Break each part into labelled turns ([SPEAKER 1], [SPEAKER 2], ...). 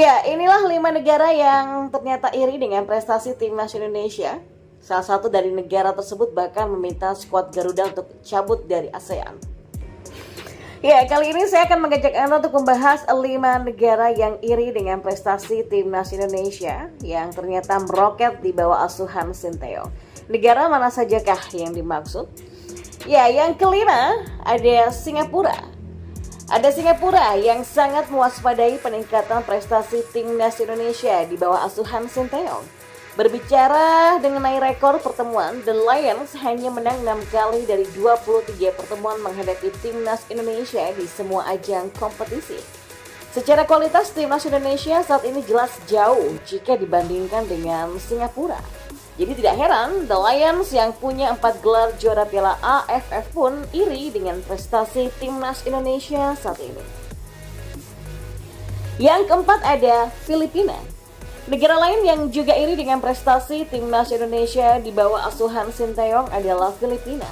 [SPEAKER 1] Ya, inilah 5 negara yang ternyata iri dengan prestasi timnas Indonesia. Salah satu dari negara tersebut bahkan meminta skuad Garuda untuk cabut dari ASEAN. Ya, kali ini saya akan mengajak Anda untuk membahas 5 negara yang iri dengan prestasi timnas Indonesia yang ternyata meroket di bawah asuhan Sinteyong. Negara mana sajakah yang dimaksud? Ya, yang kelima ada Singapura. Ada Singapura yang sangat mewaspadai peningkatan prestasi timnas Indonesia di bawah asuhan Sinteyong. Berbicara mengenai rekor pertemuan, The Lions hanya menang 6 kali dari 23 pertemuan menghadapi timnas Indonesia di semua ajang kompetisi. Secara kualitas timnas Indonesia saat ini jelas jauh jika dibandingkan dengan Singapura. Jadi tidak heran The Lions yang punya 4 gelar juara Piala AFF pun iri dengan prestasi timnas Indonesia saat ini. Yang keempat ada Filipina. Negara lain yang juga iri dengan prestasi timnas Indonesia di bawah asuhan Sinteyong adalah Filipina.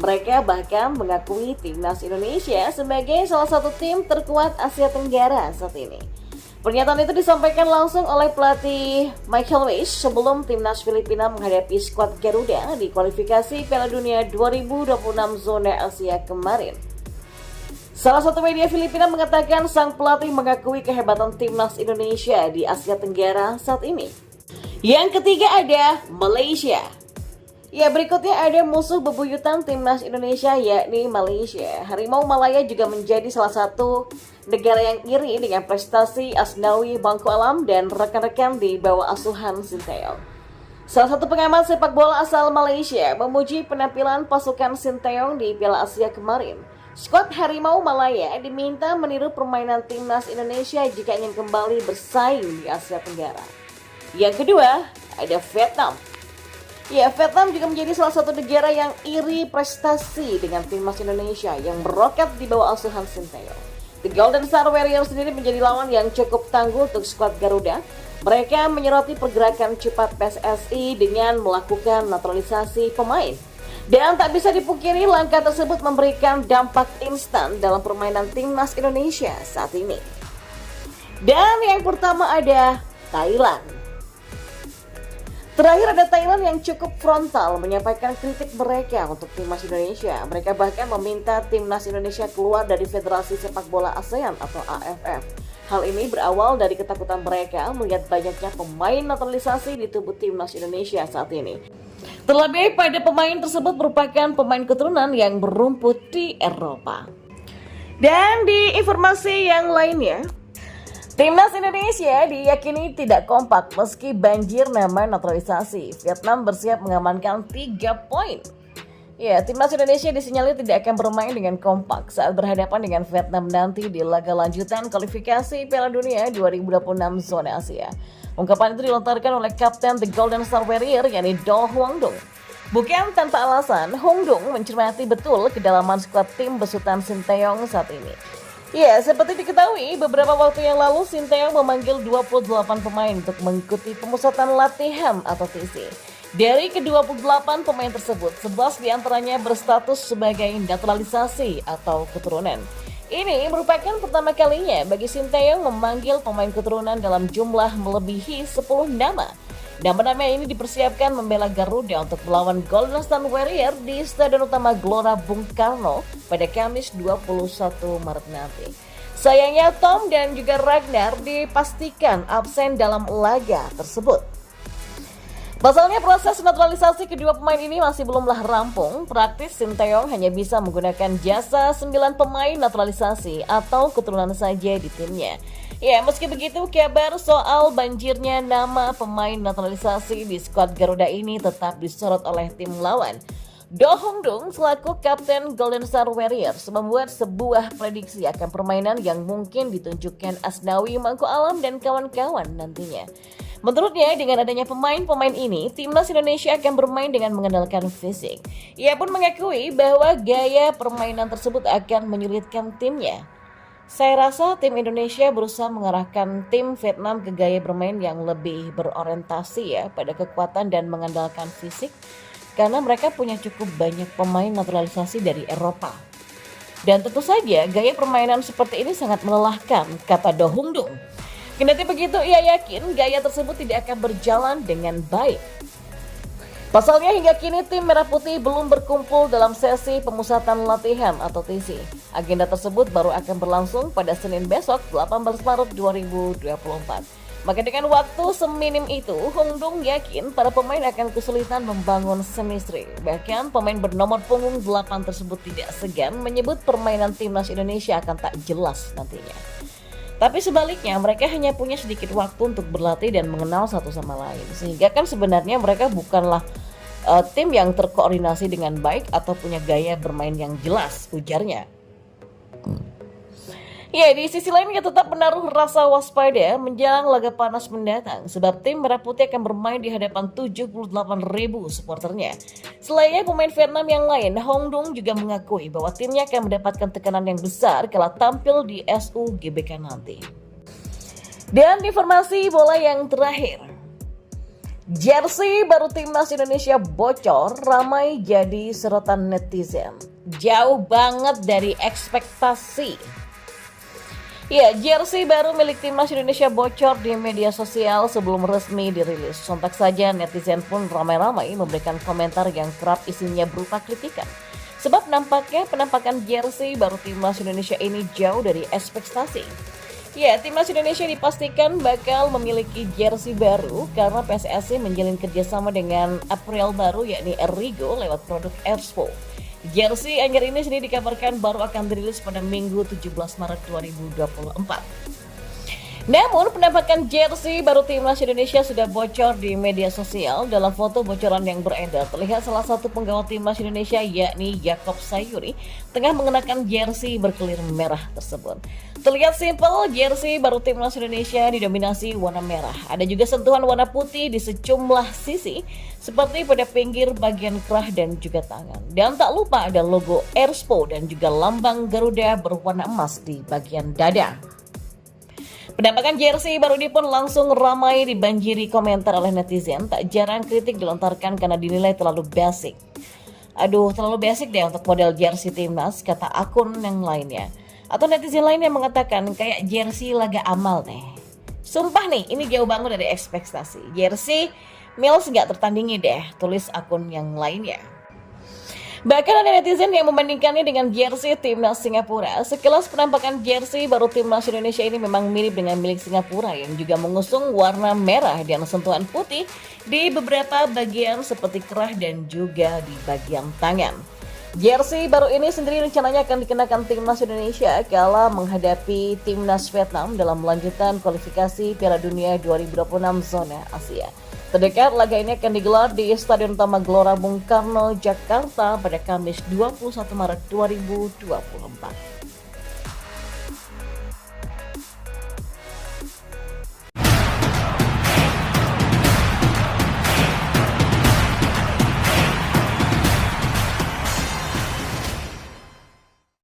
[SPEAKER 1] Mereka bahkan mengakui timnas Indonesia sebagai salah satu tim terkuat Asia Tenggara saat ini. Pernyataan itu disampaikan langsung oleh pelatih Michael Weiss sebelum timnas Filipina menghadapi skuad Garuda di kualifikasi Piala Dunia 2026 zona Asia kemarin. Salah satu media Filipina mengatakan sang pelatih mengakui kehebatan timnas Indonesia di Asia Tenggara saat ini. Yang ketiga ada Malaysia. Ya, berikutnya ada musuh bebuyutan timnas Indonesia yakni Malaysia. Harimau Malaya juga menjadi salah satu negara yang iri dengan prestasi Asnawi Bangku Alam dan rekan-rekan di bawah asuhan Sinteyong. Salah satu pengamat sepak bola asal Malaysia memuji penampilan pasukan Sinteyong di Piala Asia kemarin. Skuad Harimau Malaya diminta meniru permainan timnas Indonesia jika ingin kembali bersaing di Asia Tenggara. Yang kedua, ada Vietnam. Ya, Vietnam juga menjadi salah satu negara yang iri prestasi dengan timnas Indonesia yang meroket di bawah asuhan Sinteyong. The Golden Star Warriors sendiri menjadi lawan yang cukup tangguh untuk skuad Garuda. Mereka menyoroti pergerakan cepat PSSI dengan melakukan naturalisasi pemain. Dan tak bisa dipungkiri langkah tersebut memberikan dampak instan dalam permainan timnas Indonesia saat ini. Dan yang pertama ada Thailand. Terakhir ada Thailand yang cukup frontal menyampaikan kritik mereka untuk timnas Indonesia. Mereka bahkan meminta timnas Indonesia keluar dari Federasi Sepak Bola ASEAN atau AFF. Hal ini berawal dari ketakutan mereka melihat banyaknya pemain naturalisasi di tubuh timnas Indonesia saat ini. Terlebih pada pemain tersebut merupakan pemain keturunan yang berumput di Eropa. Dan di informasi yang lainnya, timnas Indonesia diyakini tidak kompak meski banjir nama naturalisasi. Vietnam bersiap mengamankan 3 poin. Ya, timnas Indonesia disinyalir tidak akan bermain dengan kompak saat berhadapan dengan Vietnam nanti di laga lanjutan kualifikasi Piala Dunia 2026 zona Asia. Ungkapan itu dilontarkan oleh Kapten The Golden Star Warrior yakni Do Hwang Dong. Bukan tanpa alasan, Hwang Dong mencermati betul kedalaman skuad tim besutan Sinteyong saat ini. Ya, seperti diketahui, beberapa waktu yang lalu Sinteyong memanggil 28 pemain untuk mengikuti pemusatan latihan atau TC. Dari ke-28 pemain tersebut, 11 diantaranya berstatus sebagai naturalisasi atau keturunan. Ini merupakan pertama kalinya bagi Sinteyong memanggil pemain keturunan dalam jumlah melebihi 10 nama. Nama-nama ini dipersiapkan membela Garuda untuk melawan Golden Star Warrior di Stadion Utama Gelora Bung Karno pada Kamis 21 Maret nanti. Sayangnya Tom dan juga Ragnar dipastikan absen dalam laga tersebut. Pasalnya proses naturalisasi kedua pemain ini masih belumlah rampung. Praktis Sinteyong hanya bisa menggunakan jasa 9 pemain naturalisasi atau keturunan saja di timnya. Ya, meski begitu kabar soal banjirnya nama pemain naturalisasi di skuad Garuda ini tetap disorot oleh tim lawan. Do Hwang Dong selaku Kapten Golden Star Warriors membuat sebuah prediksi akan permainan yang mungkin ditunjukkan Asnawi Mangku Alam dan kawan-kawan nantinya. Menurutnya, dengan adanya pemain-pemain ini, timnas Indonesia akan bermain dengan mengandalkan fisik. Ia pun mengakui bahwa gaya permainan tersebut akan menyulitkan timnya. Saya rasa tim Indonesia berusaha mengarahkan tim Vietnam ke gaya bermain yang lebih berorientasi ya pada kekuatan dan mengandalkan fisik, karena mereka punya cukup banyak pemain naturalisasi dari Eropa. Dan tentu saja gaya permainan seperti ini sangat melelahkan, kata Do Hwang Dong. Kendati begitu, ia yakin gaya tersebut tidak akan berjalan dengan baik. Pasalnya hingga kini tim Merah Putih belum berkumpul dalam sesi pemusatan latihan atau TC. Agenda tersebut baru akan berlangsung pada Senin besok 18 Maret 2024. Maka dengan waktu seminim itu, Hong Dong yakin para pemain akan kesulitan membangun chemistry. Bahkan pemain bernomor punggung 8 tersebut tidak segan menyebut permainan timnas Indonesia akan tak jelas nantinya. Tapi sebaliknya mereka hanya punya sedikit waktu untuk berlatih dan mengenal satu sama lain. Sehingga kan sebenarnya mereka bukanlah tim yang terkoordinasi dengan baik atau punya gaya bermain yang jelas, ujarnya. Ya, di sisi lain kita tetap menaruh rasa waspada menjelang laga panas mendatang sebab tim Merah Putih akan bermain di hadapan 78.000 supporternya. Selain pemain Vietnam yang lain, Hong Dong juga mengakui bahwa timnya akan mendapatkan tekanan yang besar kala tampil di SUGBK nanti. Dan informasi bola yang terakhir. Jersey baru timnas Indonesia bocor, ramai jadi sorotan netizen. Jauh banget dari ekspektasi. Ya, jersey baru milik timnas Indonesia bocor di media sosial sebelum resmi dirilis. Sontak saja netizen pun ramai-ramai memberikan komentar yang kerap isinya berupa kritikan. Sebab nampaknya penampakan jersey baru timnas Indonesia ini jauh dari ekspektasi. Ya, timnas Indonesia dipastikan bakal memiliki jersey baru karena PSSI menjalin kerjasama dengan April baru yakni Erigo lewat produk Expo. Jersey anyar ini sendiri dikabarkan baru akan dirilis pada Minggu 17 Maret 2024. Namun penampakan jersey baru timnas Indonesia sudah bocor di media sosial. Dalam foto bocoran yang beredar terlihat salah satu penggawa timnas Indonesia yakni Yaakob Sayuri tengah mengenakan jersey berkelir merah tersebut. Terlihat simpel, jersey baru timnas Indonesia didominasi warna merah. Ada juga sentuhan warna putih di sejumlah sisi seperti pada pinggir bagian kerah dan juga tangan. Dan tak lupa ada logo Expo dan juga lambang Garuda berwarna emas di bagian dada. Penampakan jersey baru ini pun langsung ramai dibanjiri komentar oleh netizen. Tak jarang kritik dilontarkan karena dinilai terlalu basic. Aduh, terlalu basic deh untuk model jersey timnas, kata akun yang lainnya. Atau netizen lain yang mengatakan kayak jersey laga amal nih. Sumpah nih, ini jauh banget dari ekspektasi. Jersey Mills gak tertandingi deh, tulis akun yang lainnya. Bahkan ada netizen yang membandingkannya dengan jersey timnas Singapura. Sekilas penampakan jersey baru timnas Indonesia ini memang mirip dengan milik Singapura yang juga mengusung warna merah dan sentuhan putih di beberapa bagian seperti kerah dan juga di bagian tangan. Jersey baru ini sendiri rencananya akan dikenakan timnas Indonesia kala menghadapi timnas Vietnam dalam lanjutan kualifikasi Piala Dunia 2026 zona Asia. Terdekat laga ini akan digelar di Stadion Utama Gelora Bung Karno, Jakarta pada Kamis 21 Maret 2024.